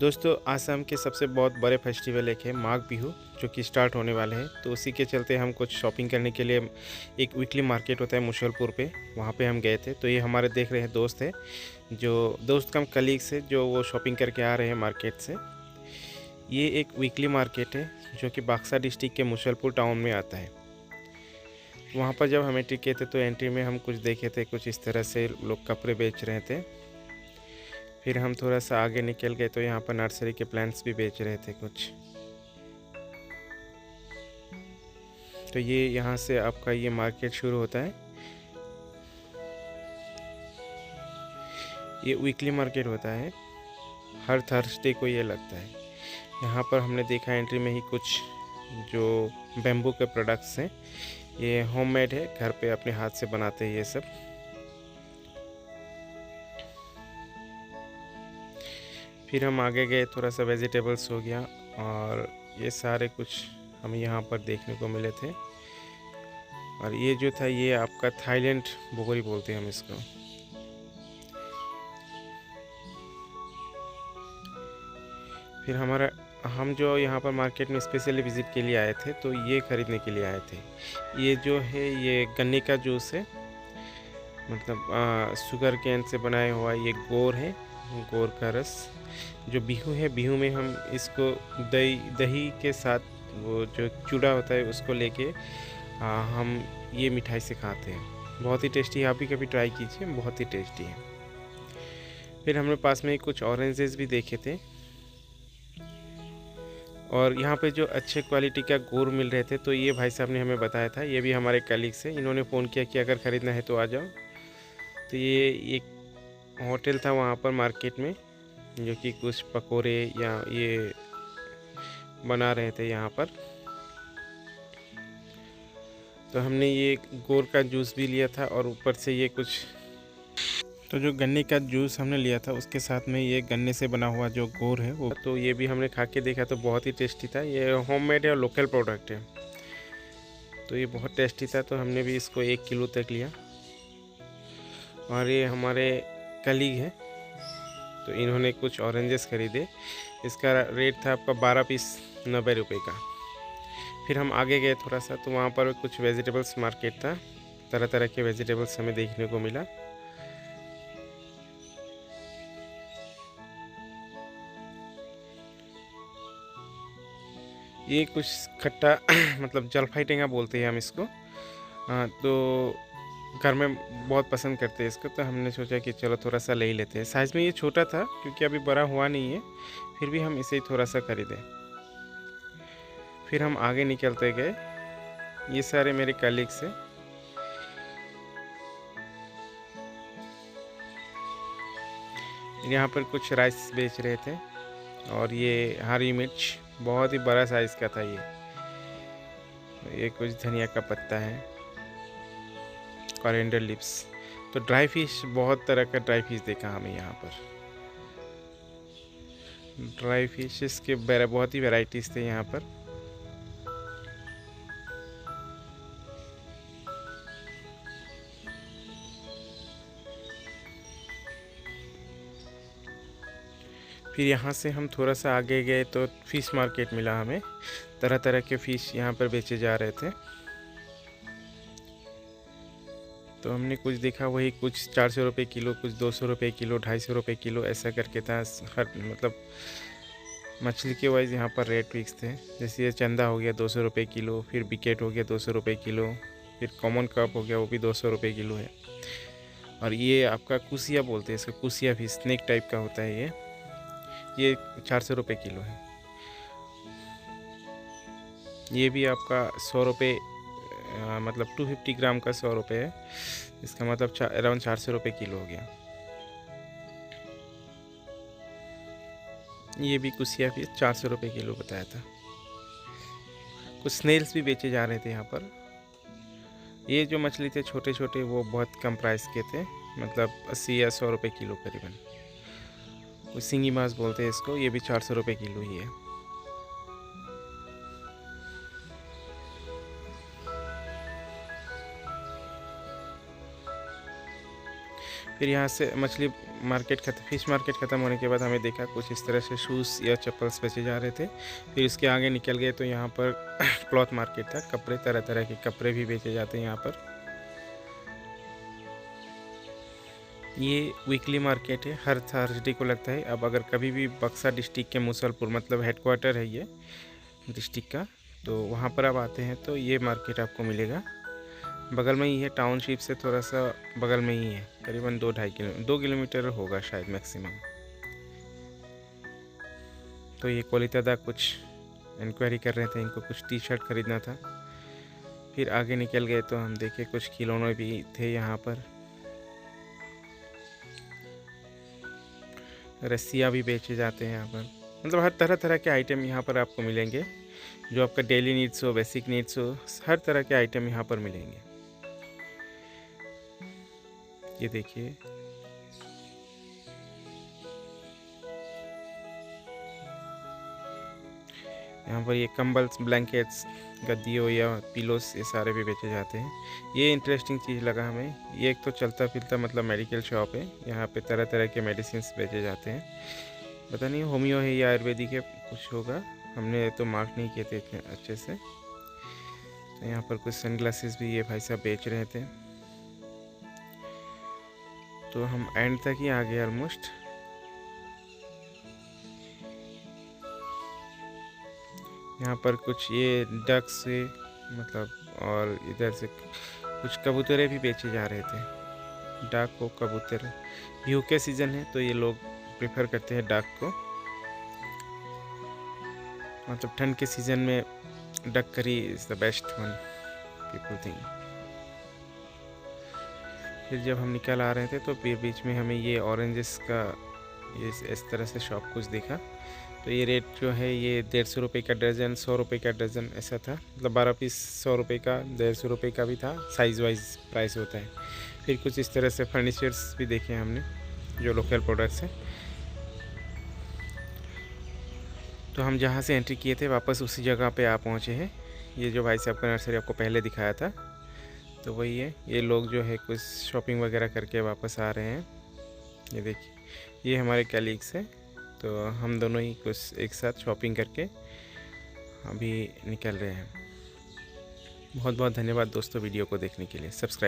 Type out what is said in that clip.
दोस्तों आसाम के सबसे बहुत बड़े फेस्टिवल एक है माघ बिहू, जो कि स्टार्ट होने वाले हैं। तो उसी के चलते हम कुछ शॉपिंग करने के लिए एक वीकली मार्केट होता है मुशलपुर पे, वहाँ पे हम गए थे। तो ये हमारे देख रहे हैं दोस्त है, जो दोस्त कम कलीग्स है, जो वो शॉपिंग करके आ रहे हैं मार्केट से। ये एक वीकली मार्केट है जो कि बक्सर डिस्ट्रिक्ट के मुशलपुर टाउन में आता है। वहाँ पर जब हम एंट्री किए थे तो एंट्री में हम कुछ देखे थे, कुछ इस तरह से लोग कपड़े बेच रहे थे। फिर हम थोड़ा सा आगे निकल गए तो यहाँ पर नर्सरी के प्लांट्स भी बेच रहे थे कुछ। तो ये यहाँ से आपका ये मार्केट शुरू होता है। ये वीकली मार्केट होता है, हर थर्सडे को ये लगता है। यहाँ पर हमने देखा एंट्री में ही कुछ जो बेम्बू के प्रोडक्ट्स हैं, ये होममेड है, घर पे अपने हाथ से बनाते हैं ये सब। फिर हम आगे गए, थोड़ा सा वेजिटेबल्स हो गया और ये सारे कुछ हमें यहाँ पर देखने को मिले थे। और ये जो था ये आपका थाईलैंड बोगरी बोलते हैं हम इसको। फिर हम जो यहाँ पर मार्केट में स्पेशली विज़िट के लिए आए थे, तो ये ख़रीदने के लिए आए थे। ये जो है ये गन्ने का जूस है, मतलब शुगर केन से बनाया हुआ ये गोर है, गोर का रस। जो बिहू है, बिहू में हम इसको दही के साथ वो जो चूड़ा होता है उसको लेके हम ये मिठाई से खाते हैं। बहुत ही टेस्टी है, आप भी कभी ट्राई कीजिए, बहुत ही टेस्टी है। फिर हमने पास में कुछ ऑरेंजेस भी देखे थे। और यहाँ पे जो अच्छे क्वालिटी का गुड़ मिल रहे थे, तो ये भाई साहब ने हमें बताया था, ये भी हमारे कलीग्स हैं, इन्होंने फ़ोन किया कि अगर ख़रीदना है तो आ जाओ। तो ये एक होटल था वहाँ पर मार्केट में, जो कि कुछ पकोड़े या ये बना रहे थे यहाँ पर। तो हमने ये गुड़ का जूस भी लिया था और ऊपर से ये कुछ, तो जो गन्ने का जूस हमने लिया था उसके साथ में ये गन्ने से बना हुआ जो गुड़ है वो, तो ये भी हमने खा के देखा तो बहुत ही टेस्टी था। ये होममेड है और लोकल प्रोडक्ट है, तो ये बहुत टेस्टी था। तो हमने भी इसको 1 किलो तक लिया। और ये हमारे कलीग है, तो इन्होंने कुछ ऑरेंजेस खरीदे। इसका रेट था आपका 12 पीस 90 रुपये का। फिर हम आगे गए थोड़ा सा, तो वहाँ पर कुछ वेजिटेबल्स मार्केट था, तरह तरह के वेजिटेबल्स हमें देखने को मिला। ये कुछ खट्टा मतलब जलफाई टेंगा बोलते हैं हम इसको। तो घर में बहुत पसंद करते हैं इसको, तो हमने सोचा कि चलो थोड़ा सा ले ही लेते हैं। साइज़ में ये छोटा था क्योंकि अभी बड़ा हुआ नहीं है, फिर भी हम इसे ही थोड़ा सा खरीदे। फिर हम आगे निकलते गए, ये सारे मेरे कलीग्स हैं। यहाँ पर कुछ राइस बेच रहे थे और ये हरी मिर्च बहुत ही बड़ा साइज़ का था। ये कुछ धनिया का पत्ता है, कोरिएंडर लिव्स। तो ड्राई फिश, बहुत तरह का ड्राई फिश देखा हमें यहाँ पर। ड्राई फिशेस के बहुत ही वैरायटीज़ थे यहाँ पर। फिर यहाँ से हम थोड़ा सा आगे गए तो फ़िश मार्केट मिला हमें, तरह तरह के फ़िश यहाँ पर बेचे जा रहे थे। तो हमने कुछ देखा, वही कुछ 400 रुपये किलो, कुछ 200 रुपये किलो, 250 रुपये किलो, ऐसा करके था। हर मतलब मछली के वाइज यहाँ पर रेट फिक्स थे। जैसे ये चंदा हो गया 200 रुपये किलो, फिर बिकेट हो गया 200 रुपये किलो, फिर कॉमन कप हो गया वो भी 200 रुपये किलो है। और ये आपका कुसिया बोलते हैं इसको, कुसिया फिश स्नैक टाइप का होता है ये 400 रुपये किलो है। ये भी आपका 100 रुपये, मतलब 250 ग्राम का 100 रुपये है। इसका मतलब अराउंड 400 रुपये किलो हो गया। ये भी कुसिया फिश 400 रुपये किलो बताया था। कुछ स्नेल्स भी बेचे जा रहे थे यहाँ पर। ये जो मछली थे छोटे छोटे, वो बहुत कम प्राइस के थे, मतलब 80 या 100 रुपये किलो करीबन। वो सिंगी मास बोलते हैं इसको, ये भी 400 रुपये किलो ही है। फिर फिर यहाँ से मछली मार्केट फिश मार्केट ख़त्म होने के बाद हमें देखा कुछ इस तरह से शूज़ या चप्पल्स बेचे जा रहे थे। फिर इसके आगे निकल गए तो यहाँ पर क्लॉथ मार्केट था, कपड़े तरह तरह के कपड़े भी बेचे जाते हैं यहाँ पर। ये वीकली मार्केट है, हर थर्सडे को लगता है। अब अगर कभी भी बक्सर डिस्ट्रिक्ट के मुसलपुर मतलब हेडक्वार्टर है ये डिस्ट्रिक्ट का, तो वहाँ पर आप आते हैं तो ये मार्केट आपको मिलेगा। बगल में ही है, टाउनशिप से थोड़ा सा बगल में ही है, करीबन 2 किलोमीटर होगा शायद मैक्सिमम। तो ये कोलितादा कुछ इंक्वायरी कर रहे थे, इनको कुछ टी शर्ट ख़रीदना था। फिर आगे निकल गए तो हम देखे कुछ खिलौने भी थे यहाँ पर, रस्सियाँ भी बेचे जाते हैं यहाँ पर। मतलब हर तरह तरह के आइटम यहाँ पर आपको मिलेंगे, जो आपका डेली नीड्स हो, बेसिक नीड्स हो, हर तरह के आइटम यहाँ पर मिलेंगे। ये देखिए, यहाँ पर ये कंबल्स, ब्लैंकेट्स, गद्दियों या पिलोस, ये सारे भी बेचे जाते हैं। ये इंटरेस्टिंग चीज़ लगा हमें, ये एक तो चलता फिरता मतलब मेडिकल शॉप है। यहाँ पे तरह तरह के मेडिसिन बेचे जाते हैं, पता नहीं होमियो है या आयुर्वेदिक है, कुछ होगा, हमने तो मार्क नहीं किए थे इतने अच्छे से। तो यहाँ पर कुछ सनग्लासेस भी ये भाई साहब बेच रहे थे। तो हम एंड तक ही आ गए ऑलमोस्ट। यहाँ पर कुछ ये डक्स से मतलब, और इधर से कुछ कबूतरें भी बेचे जा रहे थे, डक को कबूतर। व्यू के सीज़न है तो ये लोग प्रेफर करते हैं डक को, मतलब ठंड के सीज़न में डक करी is the best one people think. फिर जब हम निकल आ रहे थे तो फिर बीच में हमें ये ऑरेंजेस का ये इस तरह से शॉप कुछ देखा। तो ये रेट जो है ये 150 रुपये का दर्जन, 100 रुपये का दर्जन ऐसा था, मतलब 12 पीस 100 रुपये का, 150 रुपये का भी था, साइज़ वाइज प्राइस होता है। फिर कुछ इस तरह से फर्नीचर्स भी देखे हमने जो लोकल प्रोडक्ट्स हैं। तो हम जहाँ से एंट्री किए थे वापस उसी जगह पे आ पहुँचे हैं। ये जो भाई साहब का नर्सरी आपको पहले दिखाया था, तो वही है। ये लोग जो है कुछ शॉपिंग वगैरह करके वापस आ रहे हैं। ये देखिए, ये हमारे कलीग्स हैं, तो हम दोनों ही कुछ एक साथ शॉपिंग करके अभी निकल रहे हैं। बहुत बहुत धन्यवाद दोस्तों वीडियो को देखने के लिए। सब्सक्राइब